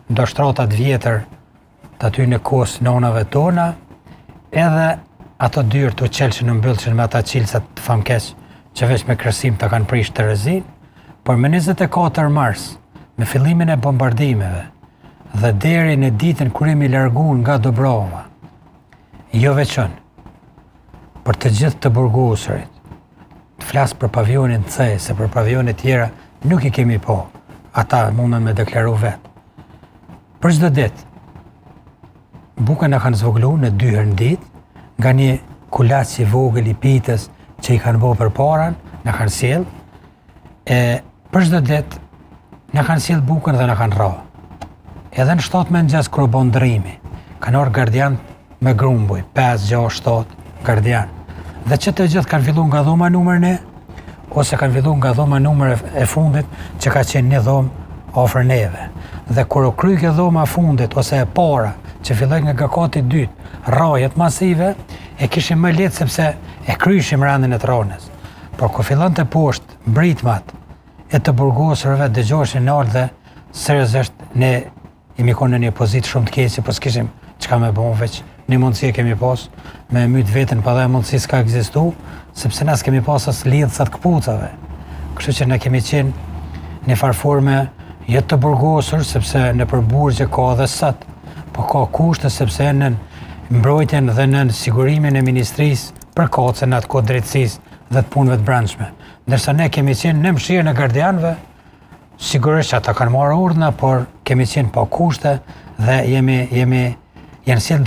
ndoshtratat vjetër të aty në kos nonave tona, edhe ato dyrë të qelëshin në mbyllëshin me ata qilësat të famkeq që veç me kërësim të kanë prish të rëzin, por me 24 mars, me fillimin e bombardimeve dhe deri në ditën kur jemi larguar nga Dobrova, jo veçon, për të gjithë të burgosurit, të flasë për pavionin C, se për pavionet tjera nuk i kemi po, ata mundën me deklaru vetë. Për çdo ditë, buka në kanë zvoglu në 2 herë në ditë, nga një kulac i vogël i pitës që i kanë bo për paran, në kanë sjell, për çdo ditë, në kanë sjell bukën dhe në kanë ra. Edhe në 7 mëngjes kur u bën ndrrimi, kanë orë gardian me grumbuj, 5, 6, 7 gardian. Dhe që të gjithë kanë fillu nga dhoma numër 1, ose kanë fillu nga dhoma numër e fundit që ka qenë një dhomë ofër neve. Dhe kur u kry kjo dhoma fundit ose e para që filloi nga gakati 2, rrajet masive, e kishim më lehtë sepse e kryshim randin e tronës. Por kur fillonte poshtë mbritmat e të burgosurve dëgjoheshin nalt dhe seriozisht ne jemi konë në një pozitë shumë të keqe, po s'kishim çka me bon veç një mundësi e kemi pas me myt veten, pa dhe mundësi s'ka ekzistu, sepse na s'kemi pas as lidhësat këpucave. Kështu që ne kemi qenë në farforme jetë të burgosur, sepse në përburgje ka dhe sot, po ka kushte sepse në mbrojtjen dhe në sigurimin e ministrisë përkatëse në atë kohë drejtësisë dhe të punëve të brendshme. Ndërsa ne kemi qenë në mëshirën e gardianëve, sigurisht që ata kanë marrë urdhna, por kemi qenë pa kushte dhe janë sjellë